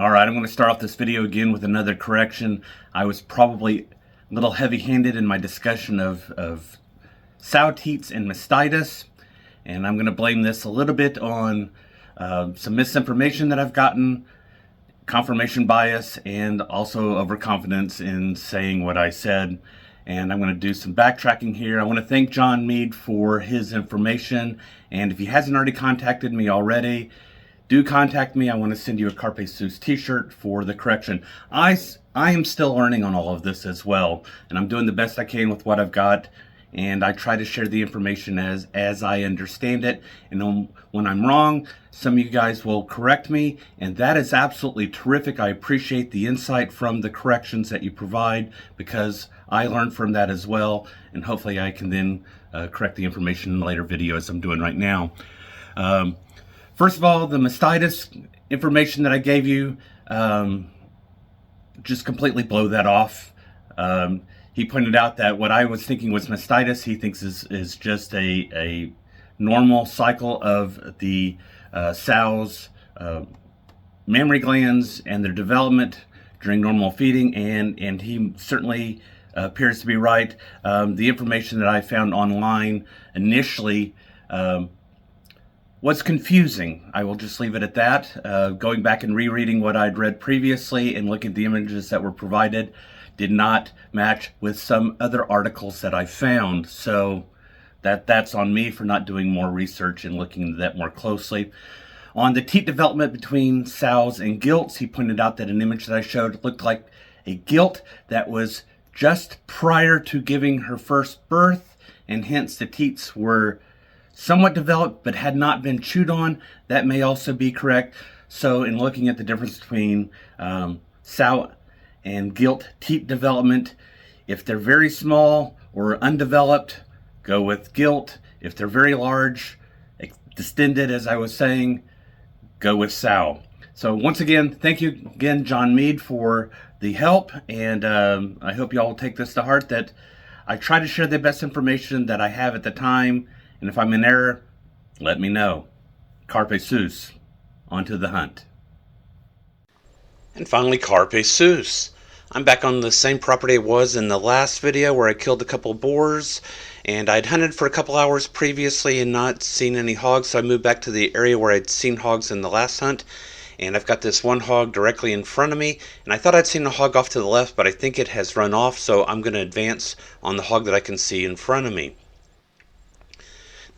Alright, I'm going to start off this video again with another correction. I was probably a little heavy-handed in my discussion of sow teats and mastitis, and I'm going to blame this a little bit on some misinformation that I've gotten, confirmation bias, and also overconfidence in saying what I said. And I'm going to do some backtracking here. I want to thank John Mead for his information, and if he hasn't already contacted me already, do contact me. I want to send you a Carpe Sus t-shirt for the correction. I am still learning on all of this as well, and I'm doing the best I can with what I've got, and I try to share the information as I understand it. And when I'm wrong, some of you guys will correct me, and that is absolutely terrific. I appreciate the insight from the corrections that you provide, because I learned from that as well, and hopefully I can then correct the information in later videos I'm doing right now. First of all, the mastitis information that I gave you, just completely blow that off. He pointed out that what I was thinking was mastitis, he thinks is just a normal cycle of the sow's mammary glands and their development during normal feeding, and he certainly appears to be right. The information that I found online initially was confusing. I will just leave it at that. Going back and rereading what I'd read previously and looking at the images that were provided did not match with some other articles that I found. So that's on me for not doing more research and looking into that more closely. On the teat development between sows and gilts, he pointed out that an image that I showed looked like a gilt that was just prior to giving her first birth, and hence the teats were somewhat developed but had not been chewed on. That may also be correct. So in looking at the difference between sow and gilt teat development, if they're very small or undeveloped, go with gilt. If they're very large, distended as I was saying, go with sow. So once again, thank you again, John Mead, for the help, and I hope you all will take this to heart, that I try to share the best information that I have at the time. And if I'm in error, let me know. Carpe Sus. On to the hunt. And finally, Carpe Sus. I'm back on the same property I was in the last video where I killed a couple boars, and I'd hunted for a couple hours previously and not seen any hogs, so I moved back to the area where I'd seen hogs in the last hunt. And I've got this one hog directly in front of me, and I thought I'd seen a hog off to the left, but I think it has run off, so I'm going to advance on the hog that I can see in front of me.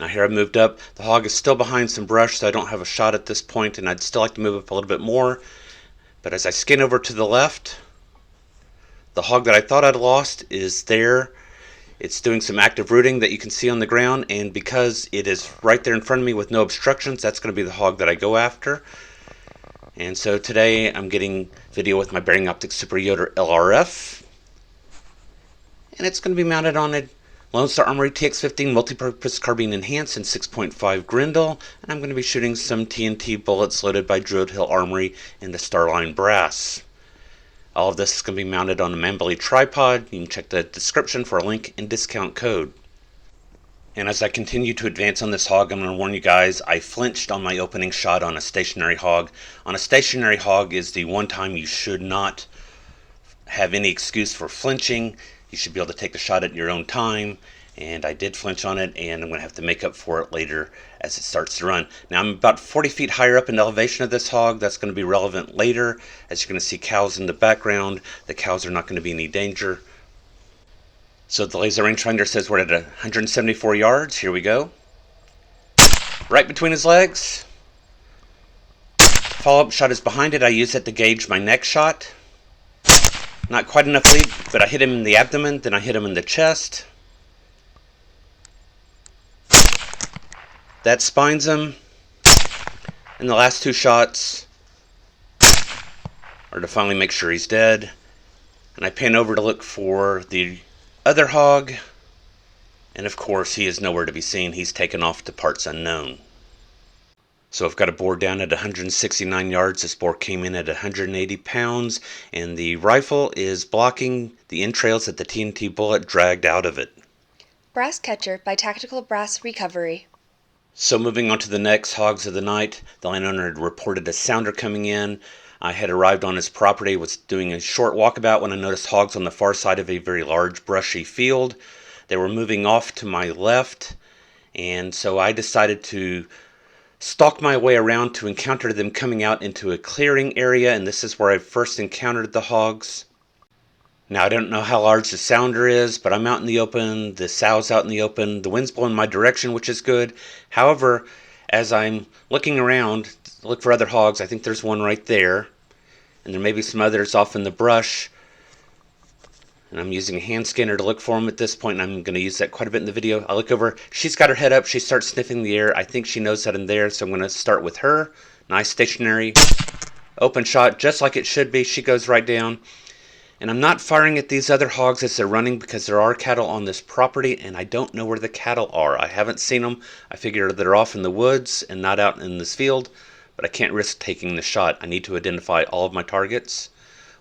Now here I've moved up. The hog is still behind some brush, so I don't have a shot at this point, and I'd still like to move up a little bit more. But as I skin over to the left, the hog that I thought I'd lost is there. It's doing some active rooting that you can see on the ground, and because it is right there in front of me with no obstructions, that's going to be the hog that I go after. And so today I'm getting video with my Bearing Optics Super Yoder LRF, and it's going to be mounted on a Lone Star Armory TX15 multi-purpose carbine enhanced in 6.5 Grendel, and I'm going to be shooting some TNT bullets loaded by Druid Hill Armory in the Starline brass. All of this is going to be mounted on a Manbelly tripod. You can check the description for a link and discount code. And as I continue to advance on this hog, I'm going to warn you guys, I flinched on my opening shot on a stationary hog. On a stationary hog is the one time you should not have any excuse for flinching. You should be able to take the shot at your own time, and I did flinch on it, and I'm going to have to make up for it later as it starts to run. Now I'm about 40 feet higher up in the elevation of this hog. That's going to be relevant later, as you're going to see cows in the background. The cows are not going to be any danger. So the laser rangefinder says we're at 174 yards. Here we go. Right between his legs. Follow-up shot is behind it. I use it to gauge my next shot. Not quite enough lead, but I hit him in the abdomen, then I hit him in the chest. That spines him. And the last two shots are to finally make sure he's dead. And I pan over to look for the other hog, and of course he is nowhere to be seen. He's taken off to parts unknown. So I've got a boar down at 169 yards. This boar came in at 180 pounds, and the rifle is blocking the entrails that the TNT bullet dragged out of it. Brass Catcher by Tactical Brass Recovery. So moving on to the next hogs of the night, the landowner had reported a sounder coming in. I had arrived on his property, was doing a short walkabout when I noticed hogs on the far side of a very large brushy field. They were moving off to my left, and so I decided to stalk my way around to encounter them coming out into a clearing area, and this is where I first encountered the hogs. Now, I don't know how large the sounder is, but I'm out in the open, the sow's out in the open, the wind's blowing my direction, which is good. However, as I'm looking around to look for other hogs, I think there's one right there, and there may be some others off in the brush, and I'm using a hand scanner to look for them at this point, and I'm going to use that quite a bit in the video. I look over, she's got her head up, she starts sniffing the air. I think she knows that I'm there, so I'm going to start with her. Nice stationary, open shot, just like it should be. She goes right down. And I'm not firing at these other hogs as they're running because there are cattle on this property, and I don't know where the cattle are. I haven't seen them. I figure they're off in the woods and not out in this field, but I can't risk taking the shot. I need to identify all of my targets.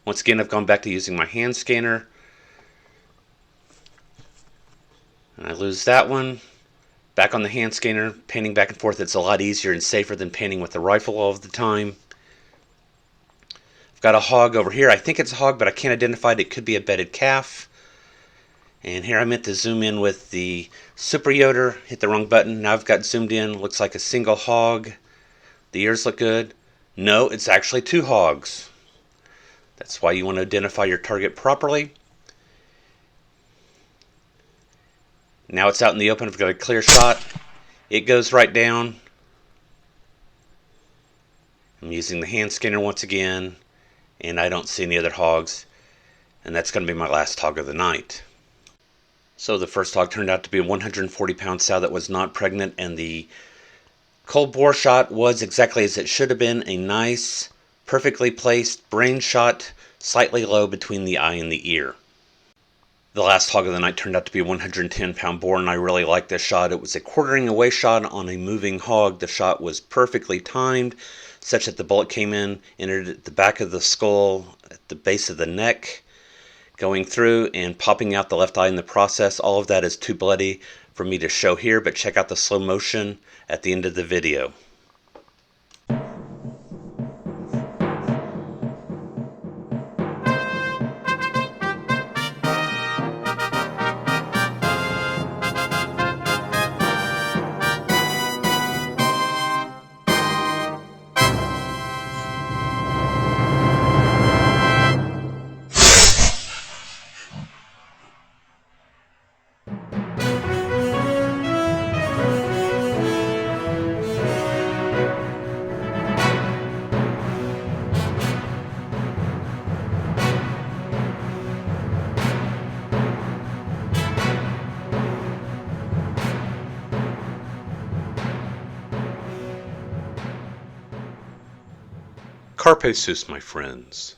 Once again, I've gone back to using my hand scanner. And I lose that one. Back on the hand scanner, panning back and forth. It's a lot easier and safer than panning with the rifle all of the time. Got a hog over here. I think it's a hog, but I can't identify it. It could be a bedded calf. And here I meant to zoom in with the super yoder. Hit the wrong button. Now I've got zoomed in. Looks like a single hog. The ears look good. No, it's actually two hogs. That's why you want to identify your target properly. Now it's out in the open. I've got a clear shot. It goes right down. I'm using the hand scanner once again, and I don't see any other hogs, and that's going to be my last hog of the night. So the first hog turned out to be a 140-pound sow that was not pregnant, and the cold bore shot was exactly as it should have been, a nice, perfectly placed brain shot, slightly low between the eye and the ear. The last hog of the night turned out to be a 110-pound boar, and I really liked this shot. It was a quartering away shot on a moving hog. The shot was perfectly timed, such that the bullet came in, entered at the back of the skull, at the base of the neck, going through and popping out the left eye in the process. All of that is too bloody for me to show here, but check out the slow motion at the end of the video. Carpe sus, my friends.